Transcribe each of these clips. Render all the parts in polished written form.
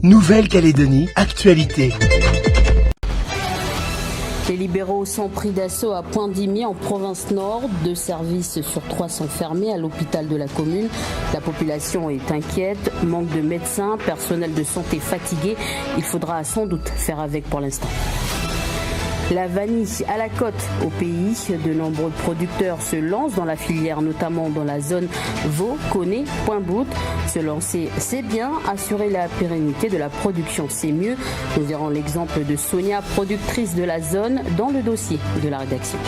Nouvelle-Calédonie, actualité. Les libéraux sont pris d'assaut à Poindimié en province nord. 2 services sur 3 sont fermés à l'hôpital de la commune. La population est inquiète, manque de médecins, personnel de santé fatigué. Il faudra sans doute faire avec pour l'instant. La vanille à la côte au pays, de nombreux producteurs se lancent dans la filière, notamment dans la zone Vaud-Koné-Pointe-Bout. Se lancer, c'est bien, assurer la pérennité de la production, c'est mieux. Nous verrons l'exemple de Sonia, productrice de la zone, dans le dossier de la rédaction.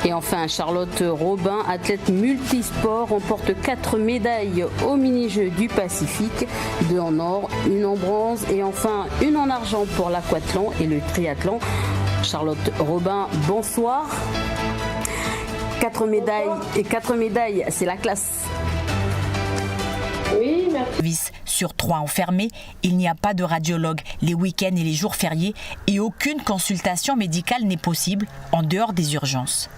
Et enfin, Charlotte Robin, athlète multisport, remporte 4 médailles aux mini-jeux du Pacifique, 2 en or, 1 en bronze et enfin 1 en argent pour l'aquathlon et le triathlon. Charlotte Robin, bonsoir. 4 médailles, c'est la classe. Oui, merci. Sur 3 enfermés, il n'y a pas de radiologue les week-ends et les jours fériés et aucune consultation médicale n'est possible en dehors des urgences.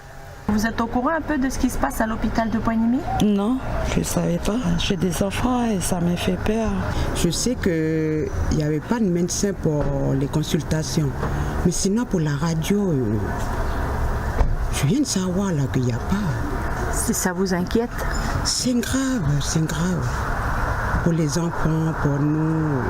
Vous êtes au courant un peu de ce qui se passe à l'hôpital de Pointe-Noire? Non, je ne savais pas. J'ai des enfants et ça me fait peur. Je sais qu'il n'y avait pas de médecin pour les consultations. Mais sinon, pour la radio, je viens de savoir là qu'il n'y a pas. Ça vous inquiète? C'est grave. Pour les enfants, pour nous.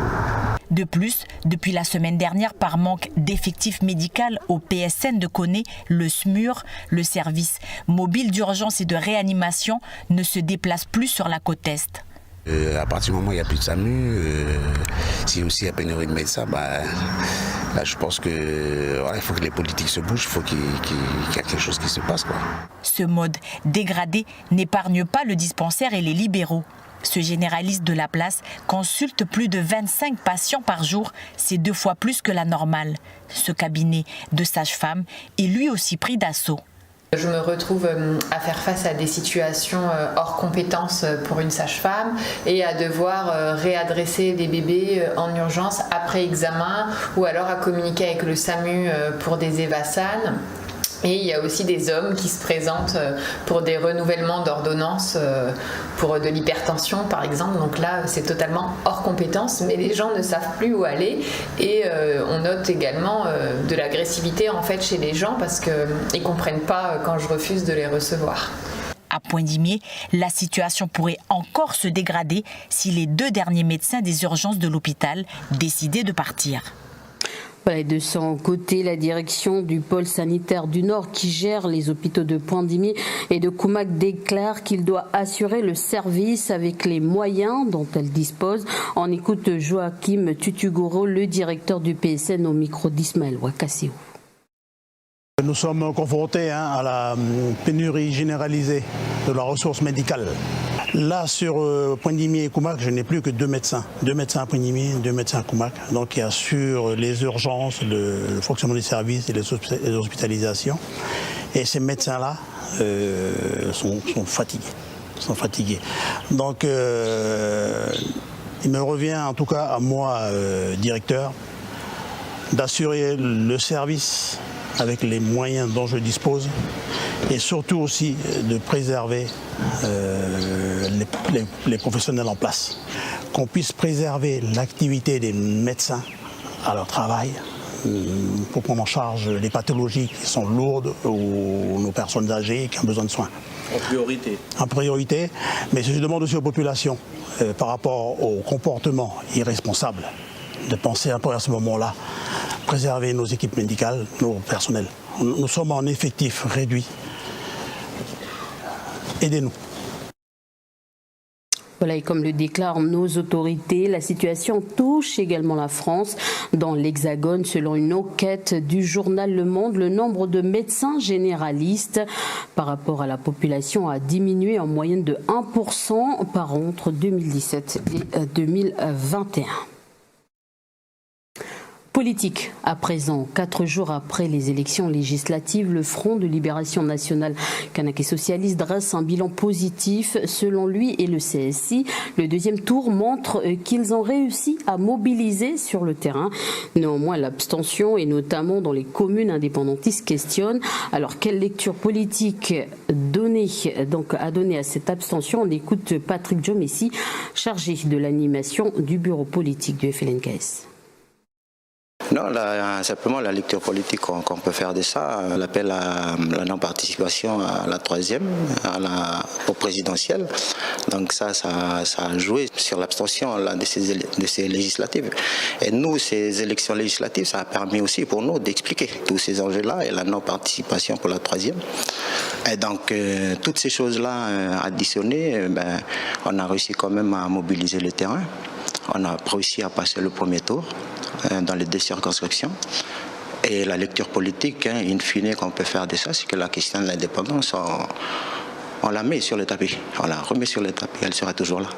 De plus, depuis la semaine dernière, par manque d'effectifs médicaux au PSN de Koné, le SMUR, le service mobile d'urgence et de réanimation, ne se déplace plus sur la côte Est. À partir du moment où il n'y a plus de SAMU, s'il y a aussi la pénurie de médecins, là je pense que il faut que les politiques se bougent, il faut qu'il y ait quelque chose qui se passe, quoi. Ce mode dégradé n'épargne pas le dispensaire et les libéraux. Ce généraliste de la place consulte plus de 25 patients par jour, c'est 2 fois plus que la normale. Ce cabinet de sage-femme est lui aussi pris d'assaut. Je me retrouve à faire face à des situations hors compétences pour une sage-femme et à devoir réadresser les bébés en urgence après examen ou alors à communiquer avec le SAMU pour des évassanes. Et il y a aussi des hommes qui se présentent pour des renouvellements d'ordonnances pour de l'hypertension par exemple. Donc là, c'est totalement hors compétence, mais les gens ne savent plus où aller. Et on note également de l'agressivité en fait chez les gens parce qu'ils ne comprennent pas quand je refuse de les recevoir. À Pointe-Noire, la situation pourrait encore se dégrader si les 2 derniers médecins des urgences de l'hôpital décidaient de partir. Et de son côté, la direction du pôle sanitaire du Nord qui gère les hôpitaux de Pointe-Noire et de Koumak déclare qu'il doit assurer le service avec les moyens dont elle dispose. On écoute Joachim Tutugoro, le directeur du PSN au micro d'Ismaël Ouakasseo. Nous sommes confrontés à la pénurie généralisée de la ressource médicale. Là, sur Pointe-Noire et Koumak, je n'ai plus que 2 médecins. 2 médecins à Pointe-Noire, 2 médecins à Koumak, donc qui assurent les urgences, le fonctionnement des services et les hospitalisations. Et ces médecins-là sont fatigués. Donc, il me revient en tout cas à moi, directeur, d'assurer le service avec les moyens dont je dispose et surtout aussi de préserver les professionnels en place. Qu'on puisse préserver l'activité des médecins à leur travail pour prendre en charge les pathologies qui sont lourdes ou nos personnes âgées qui ont besoin de soins. En priorité, mais je demande aussi aux populations par rapport au comportement irresponsable de penser un peu à ce moment-là, préserver nos équipes médicales, nos personnels. Nous sommes en effectif réduit. Aidez-nous. Voilà, et comme le déclarent nos autorités, la situation touche également la France. Dans l'Hexagone, selon une enquête du journal Le Monde, le nombre de médecins généralistes par rapport à la population a diminué en moyenne de 1% par an entre 2017 et 2021. Politique, à présent, 4 jours après les élections législatives, le Front de Libération Nationale Kanak Socialiste dresse un bilan positif selon lui et le CSI. Le 2e tour montre qu'ils ont réussi à mobiliser sur le terrain. Néanmoins, l'abstention, et notamment dans les communes indépendantistes, questionne. Alors, quelle lecture politique donner donné à cette abstention. On écoute Patrick Djomessi, chargé de l'animation du bureau politique du FLNKS. Non, simplement la lecture politique qu'on peut faire de ça, l'appel à la non-participation à la troisième, au présidentiel. Donc ça a joué sur l'abstention de ces législatives. Et nous, ces élections législatives, ça a permis aussi pour nous d'expliquer tous ces enjeux-là et la non-participation pour la troisième. Et donc, toutes ces choses-là additionnées, on a réussi quand même à mobiliser le terrain. On a réussi à passer le premier tour dans les 2 circonscriptions. Et la lecture politique, in fine, qu'on peut faire de ça, c'est que la question de l'indépendance, on la met sur le tapis. On la remet sur le tapis, elle sera toujours là.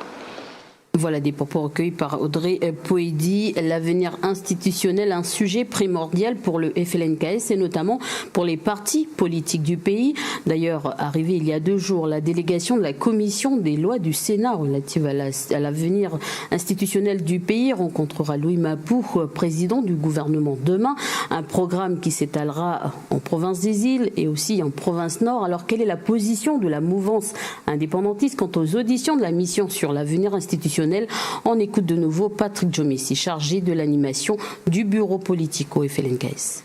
Voilà des propos recueillis par Audrey Poedi. L'avenir institutionnel, un sujet primordial pour le FLNKS et notamment pour les partis politiques du pays. D'ailleurs, arrivée il y a 2 jours, la délégation de la commission des lois du Sénat relative à l'avenir institutionnel du pays rencontrera Louis Mapou, président du gouvernement demain. Un programme qui s'étalera en province des îles et aussi en province nord. Alors, quelle est la position de la mouvance indépendantiste quant aux auditions de la mission sur l'avenir institutionnel? On écoute de nouveau Patrick Djomessi, chargé de l'animation du bureau politique au FLNKS.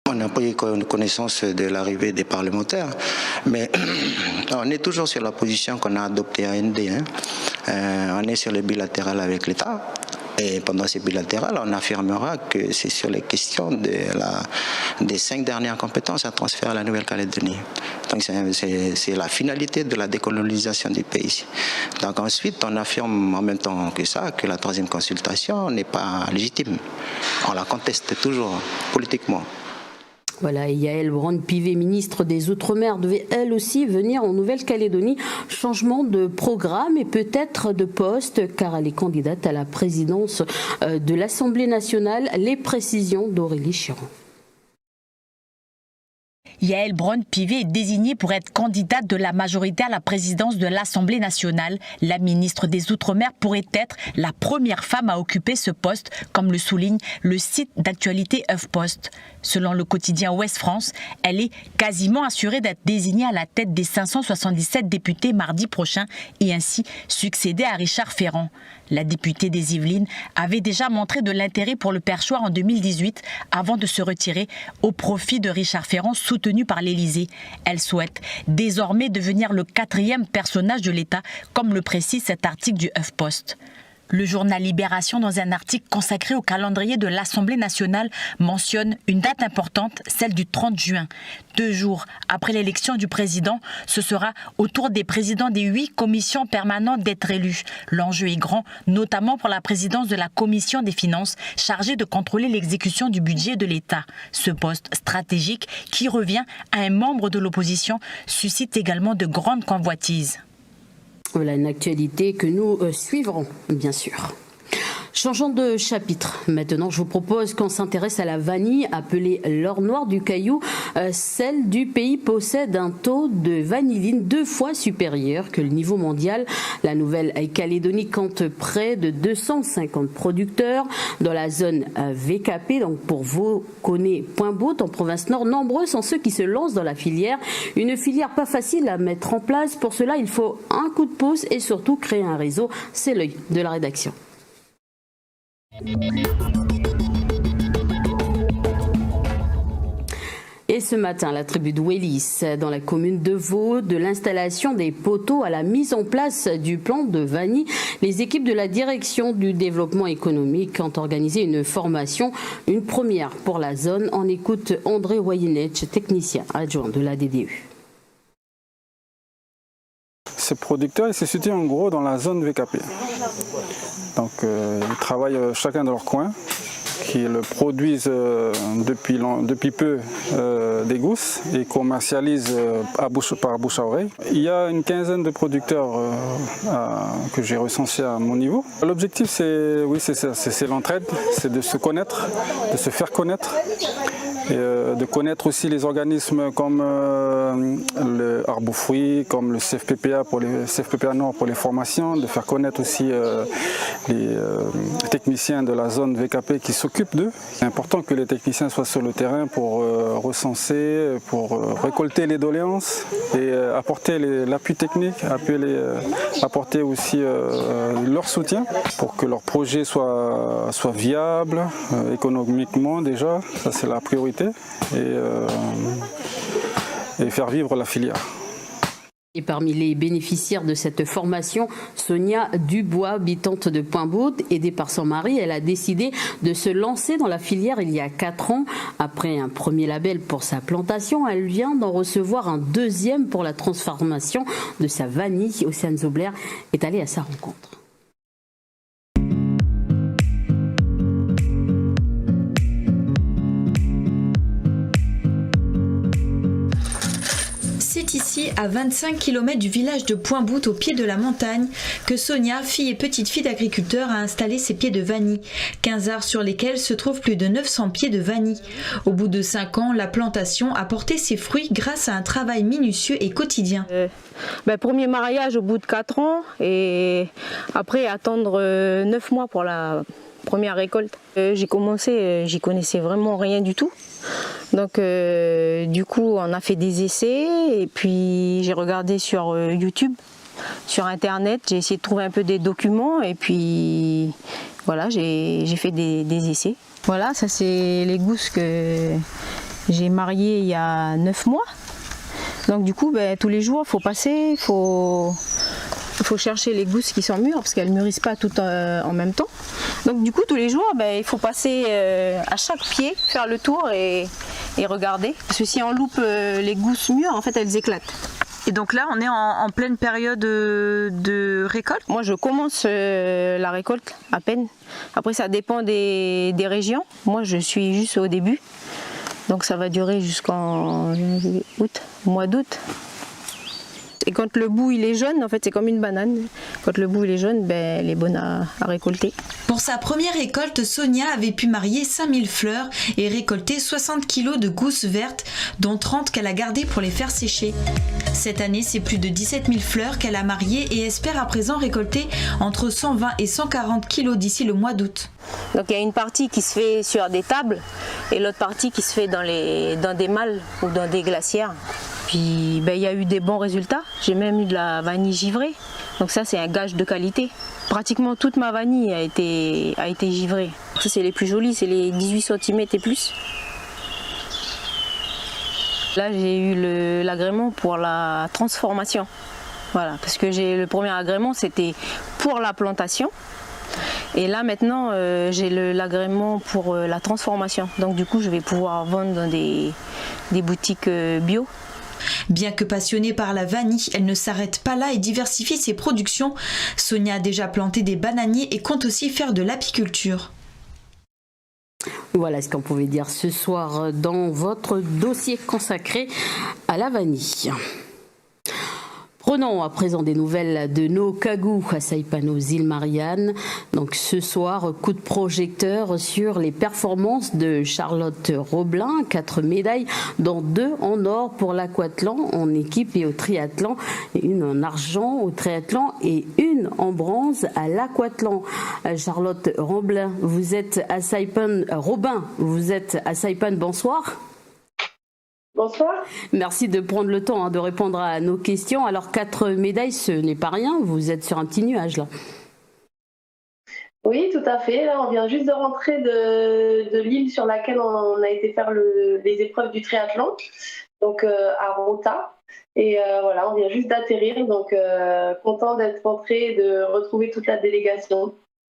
On a pris connaissance de l'arrivée des parlementaires, mais on est toujours sur la position qu'on a adoptée à ND. On est sur le bilatéral avec l'État. Et pendant ces bilatérales, on affirmera que c'est sur les questions des 5 dernières compétences à transférer à la Nouvelle-Calédonie. Donc c'est la finalité de la décolonisation du pays. Donc ensuite, on affirme en même temps que ça, que la 3e consultation n'est pas légitime. On la conteste toujours politiquement. Voilà, et Yaël Braun-Pivet, ministre des Outre-mer, devait elle aussi venir en Nouvelle-Calédonie. Changement de programme et peut-être de poste, car elle est candidate à la présidence de l'Assemblée nationale. Les précisions d'Aurélie Chiron. Yaël Braun-Pivet est désignée pour être candidate de la majorité à la présidence de l'Assemblée nationale. La ministre des Outre-mer pourrait être la première femme à occuper ce poste, comme le souligne le site d'actualité HuffPost. Selon le quotidien Ouest France, elle est quasiment assurée d'être désignée à la tête des 577 députés mardi prochain et ainsi succéder à Richard Ferrand. La députée des Yvelines avait déjà montré de l'intérêt pour le perchoir en 2018 avant de se retirer au profit de Richard Ferrand soutenu par l'Élysée. Elle souhaite désormais devenir le 4e personnage de l'État, comme le précise cet article du HuffPost. Le journal Libération, dans un article consacré au calendrier de l'Assemblée nationale, mentionne une date importante, celle du 30 juin. 2 jours après l'élection du président, ce sera au tour des présidents des 8 commissions permanentes d'être élus. L'enjeu est grand, notamment pour la présidence de la commission des finances, chargée de contrôler l'exécution du budget de l'État. Ce poste stratégique, qui revient à un membre de l'opposition, suscite également de grandes convoitises. Voilà une actualité que nous suivrons, bien sûr. Changeons de chapitre. Maintenant, je vous propose qu'on s'intéresse à la vanille, appelée l'or noir du Caillou. Celle du pays possède un taux de vanilline 2 fois supérieur que le niveau mondial. La Nouvelle-Calédonie compte près de 250 producteurs dans la zone VKP, donc pour Vauconé, Point-Bout, en province nord. Nombreux sont ceux qui se lancent dans la filière. Une filière pas facile à mettre en place. Pour cela, il faut un coup de pouce et surtout créer un réseau. C'est l'œil de la rédaction. Et ce matin, la tribu de Wélis, dans la commune de Vaud, de l'installation des poteaux à la mise en place du plan de vanille, les équipes de la direction du développement économique ont organisé une formation, une première pour la zone. On écoute André Wayinetch, technicien adjoint de la DDU. Ces producteurs se situent en gros dans la zone VKP. Donc ils travaillent chacun dans leur coin, qui le produisent depuis peu des gousses et commercialisent par bouche à oreille. Il y a une quinzaine de producteurs que j'ai recensés à mon niveau. L'objectif c'est l'entraide, c'est de se connaître, de se faire connaître. Et de connaître aussi les organismes comme le arbre fruits, comme le CFPPA CFPPA Nord pour les formations, de faire connaître aussi les techniciens de la zone VKP qui s'occupent d'eux. C'est important que les techniciens soient sur le terrain pour recenser, pour récolter les doléances et apporter l'appui technique, apporter aussi leur soutien pour que leur projet soit viable économiquement déjà, ça c'est la priorité, et faire vivre la filière. Et parmi les bénéficiaires de cette formation, Sonia Dubois, habitante de Pointe-Boute, aidée par son mari, elle a décidé de se lancer dans la filière il y a 4 ans. Après un premier label pour sa plantation, elle vient d'en recevoir un deuxième pour la transformation de sa vanille. Océane Zobler est allée à sa rencontre. C'est ici, à 25 km du village de Pointe-Boute, au pied de la montagne, que Sonia, fille et petite-fille d'agriculteur, a installé ses pieds de vanille. 15 arbres sur lesquels se trouvent plus de 900 pieds de vanille. Au bout de 5 ans, la plantation a porté ses fruits grâce à un travail minutieux et quotidien. Premier mariage au bout de 4 ans et après attendre 9 mois pour la première récolte. J'ai commencé, j'y connaissais vraiment rien du tout. Donc du coup on a fait des essais et puis j'ai regardé sur YouTube, sur internet, j'ai essayé de trouver un peu des documents et puis voilà, j'ai fait des essais. Voilà, ça c'est les gousses que j'ai mariées il y a 9 mois. Donc du coup tous les jours il faut passer, il faut chercher les gousses qui sont mûres parce qu'elles ne mûrissent pas toutes en même temps. Donc du coup tous les jours il faut passer à chaque pied, faire le tour et regarder. Parce que si on loupe les gousses mûres, en fait elles éclatent. Et donc là on est en pleine période de récolte? Moi je commence la récolte à peine. Après ça dépend des régions. Moi je suis juste au début. Donc ça va durer jusqu'en mois d'août. Et quand le bout il est jaune, en fait c'est comme une banane. Quand le bout il est jaune, elle est bonne à récolter. Pour sa première récolte, Sonia avait pu marier 5000 fleurs et récolter 60 kg de gousses vertes, dont 30 qu'elle a gardées pour les faire sécher. Cette année, c'est plus de 17 000 fleurs qu'elle a mariées et espère à présent récolter entre 120 et 140 kg d'ici le mois d'août. Donc il y a une partie qui se fait sur des tables et l'autre partie qui se fait dans des malles ou dans des glacières. Puis il y a eu des bons résultats, j'ai même eu de la vanille givrée, donc ça c'est un gage de qualité. Pratiquement toute ma vanille a été givrée. Ça c'est les plus jolies, c'est les 18 cm et plus. Là j'ai eu l'agrément pour la transformation, voilà, parce que le premier agrément c'était pour la plantation. Et là maintenant j'ai l'agrément pour la transformation, donc du coup je vais pouvoir vendre dans des boutiques bio. Bien que passionnée par la vanille, elle ne s'arrête pas là et diversifie ses productions. Sonia a déjà planté des bananiers et compte aussi faire de l'apiculture. Voilà ce qu'on pouvait dire ce soir dans votre dossier consacré à la vanille. Prenons à présent des nouvelles de nos Kagou à Saipan aux îles Mariannes. Donc ce soir, coup de projecteur sur les performances de Charlotte Roblin, 4 médailles, dont 2 en or pour l'aquathlon en équipe et au triathlon, et 1 en argent au triathlon et 1 en bronze à l'aquathlon. Charlotte Roblin, vous êtes à Saipan. Robin, vous êtes à Saipan. Bonsoir. Bonsoir. Merci de prendre le temps de répondre à nos questions. Alors 4 médailles, ce n'est pas rien, vous êtes sur un petit nuage là. Oui, tout à fait. Là, on vient juste de rentrer de l'île sur laquelle on a été faire les épreuves du triathlon, donc à Rota. Et voilà, on vient juste d'atterrir, donc content d'être rentré et de retrouver toute la délégation.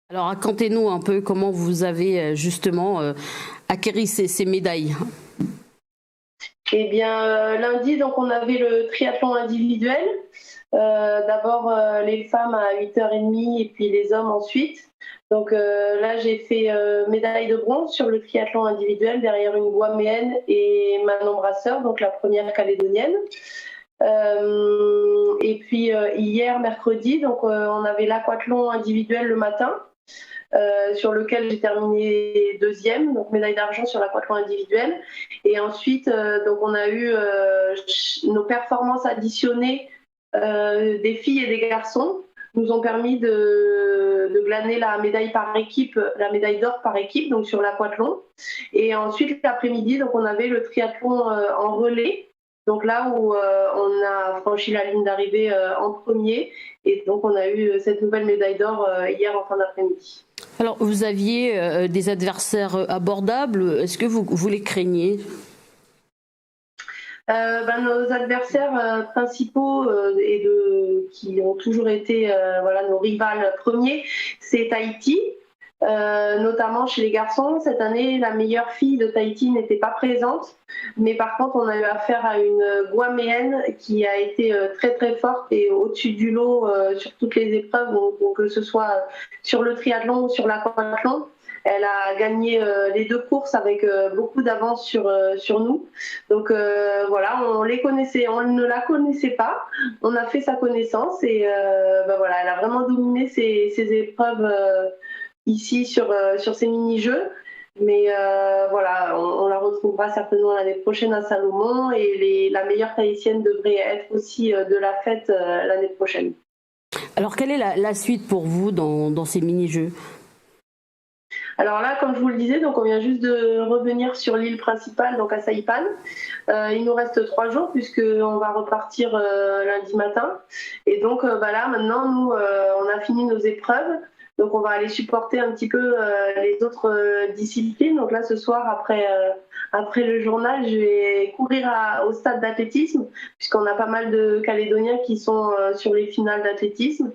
Alors racontez-nous un peu comment vous avez justement acquis ces médailles. Eh bien, lundi, donc, on avait le triathlon individuel. D'abord, les femmes à 8h30 et puis les hommes ensuite. Donc là, j'ai fait médaille de bronze sur le triathlon individuel derrière une Guaméenne et Manon Brasseur, donc la première calédonienne. Et puis hier, mercredi, donc, on avait l'aquathlon individuel le matin. sur lequel j'ai terminé deuxième, donc médaille d'argent sur l'aquathlon individuel. Et ensuite, donc on a eu nos performances additionnées des filles et des garçons nous ont permis de glaner la médaille par équipe, la médaille d'or par équipe, donc sur l'aquathlon. Et ensuite, l'après-midi, donc on avait le triathlon en relais. Donc là où on a franchi la ligne d'arrivée en premier, et donc on a eu cette nouvelle médaille d'or hier en fin d'après-midi. Alors vous aviez des adversaires abordables, est-ce que vous les craignez ? Nos adversaires principaux qui ont toujours été nos rivales premiers, c'est Tahiti. Notamment chez les garçons, cette année, la meilleure fille de Tahiti n'était pas présente, mais par contre, on a eu affaire à une Guaméenne qui a été très très forte et au-dessus du lot sur toutes les épreuves, donc que ce soit sur le triathlon ou sur l'aquathlon. Elle a gagné les deux courses avec beaucoup d'avance sur nous. Donc voilà, on les connaissait, on ne la connaissait pas. On a fait sa connaissance et elle a vraiment dominé ces épreuves ici sur ces mini-jeux. Mais on la retrouvera certainement l'année prochaine à Salomon et la meilleure tahitienne devrait être aussi de la fête l'année prochaine. Alors quelle est la suite pour vous dans ces mini-jeux ? Alors là, comme je vous le disais, donc on vient juste de revenir sur l'île principale, donc à Saipan. Il nous reste 3 jours puisqu'on va repartir lundi matin. Et donc là, maintenant, nous, on a fini nos épreuves. Donc on va aller supporter un petit peu les autres disciplines. Donc là, ce soir, après le journal, je vais courir au stade d'athlétisme, puisqu'on a pas mal de Calédoniens qui sont sur les finales d'athlétisme.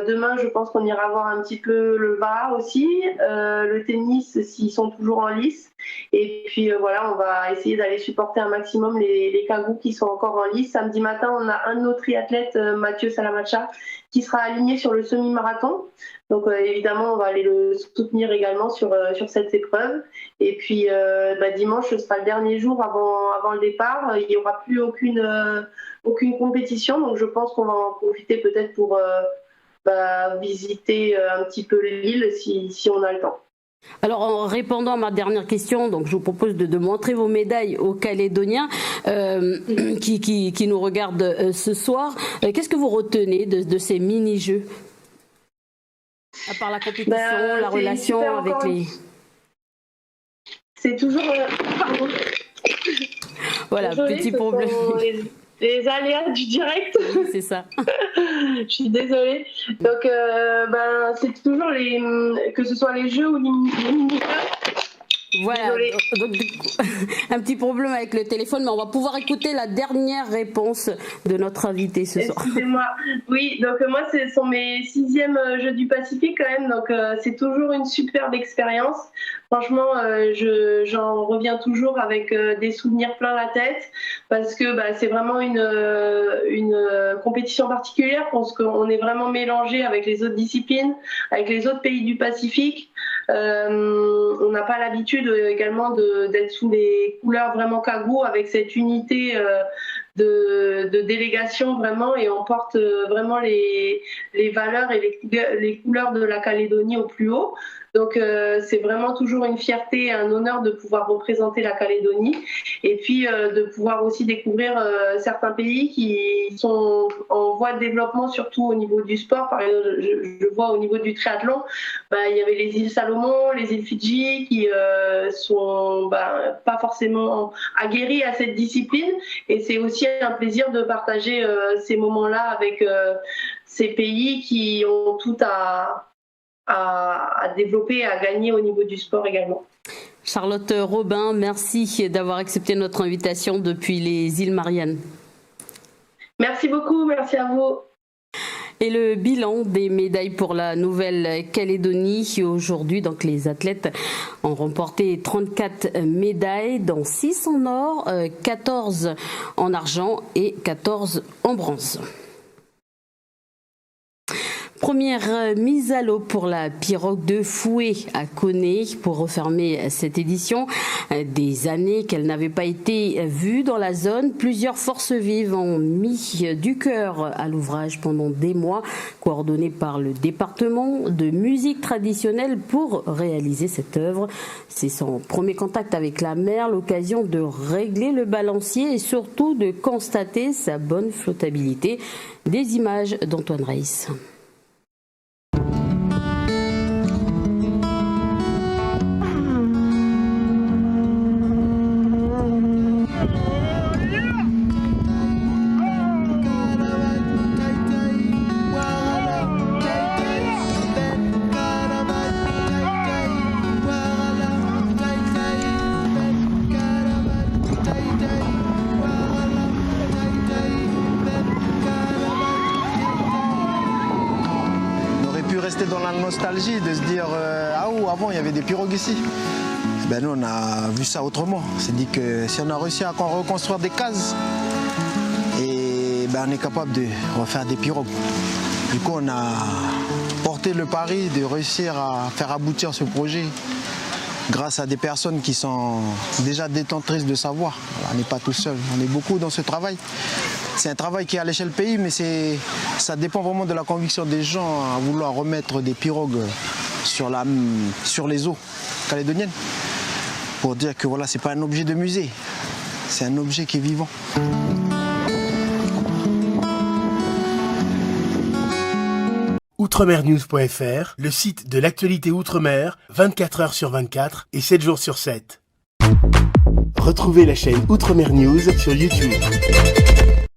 Demain, je pense qu'on ira voir un petit peu le VAR aussi, le tennis s'ils sont toujours en lice. Et puis on va essayer d'aller supporter un maximum les Kagous qui sont encore en lice. Samedi matin, on a un de nos triathlètes, Mathieu Salamacha, qui sera aligné sur le semi-marathon. Donc évidemment, on va aller le soutenir également sur cette épreuve. Et puis dimanche, ce sera le dernier jour avant le départ. Il n'y aura plus aucune compétition. Donc je pense qu'on va en profiter peut-être pour visiter un petit peu l'île si on a le temps. Alors en répondant à ma dernière question, donc je vous propose de montrer vos médailles aux Calédoniens qui nous regardent ce soir. Qu'est-ce que vous retenez de ces mini-jeux ? À part la compétition, la relation avec les... C'est toujours... Pardon. Voilà, désolée, petit problème. Les aléas du direct. Oui, c'est ça. Je suis désolée. Donc, c'est toujours que ce soit les jeux ou les mini-jeux. Voilà, donc un petit problème avec le téléphone, mais on va pouvoir écouter la dernière réponse de notre invité ce soir. Excusez-moi. Oui, donc moi, ce sont mes 6e Jeux du Pacifique quand même, donc c'est toujours une superbe expérience. Franchement, j'en reviens toujours avec des souvenirs plein la tête, parce que c'est vraiment une compétition particulière, parce qu'on est vraiment mélangé avec les autres disciplines, avec les autres pays du Pacifique. On n'a pas l'habitude également d'être sous les couleurs vraiment Kagou, avec cette unité de délégation vraiment, et on porte vraiment les valeurs et les couleurs de la Calédonie au plus haut. Donc c'est vraiment toujours une fierté et un honneur de pouvoir représenter la Calédonie, et puis de pouvoir aussi découvrir certains pays qui sont en voie de développement, surtout au niveau du sport. Par exemple, je vois au niveau du triathlon, il y avait les îles Salomon, les îles Fidji qui sont pas forcément aguerris à cette discipline, et c'est aussi un plaisir de partager ces moments-là avec ces pays qui ont tout à développer et à gagner au niveau du sport également. Charlotte Robin, merci d'avoir accepté notre invitation depuis les îles Mariannes. Merci beaucoup, merci à vous. Et le bilan des médailles pour la Nouvelle-Calédonie aujourd'hui, donc les athlètes ont remporté 34 médailles, dont 6 en or, 14 en argent et 14 en bronze. Première mise à l'eau pour la pirogue de Fouet à Koné pour refermer cette édition. Des années qu'elle n'avait pas été vue dans la zone, plusieurs forces vives ont mis du cœur à l'ouvrage pendant des mois, coordonné par le département de musique traditionnelle pour réaliser cette œuvre. C'est son premier contact avec la mer, l'occasion de régler le balancier et surtout de constater sa bonne flottabilité. Des images d'Antoine Reiss. Rester dans la nostalgie de se dire avant il y avait des pirogues ici. Ben nous on a vu ça autrement. On s'est dit que si on a réussi à reconstruire des cases, et ben on est capable de refaire des pirogues. Du coup on a porté le pari de réussir à faire aboutir ce projet grâce à des personnes qui sont déjà détentrices de savoir. On n'est pas tout seul, on est beaucoup dans ce travail. C'est un travail qui est à l'échelle pays, mais ça dépend vraiment de la conviction des gens à vouloir remettre des pirogues sur les eaux calédoniennes. Pour dire que voilà, c'est pas un objet de musée, c'est un objet qui est vivant. Outremernews.fr, le site de l'actualité outre-mer, 24 heures sur 24 et 7 jours sur 7. Retrouvez la chaîne Outremer News sur YouTube.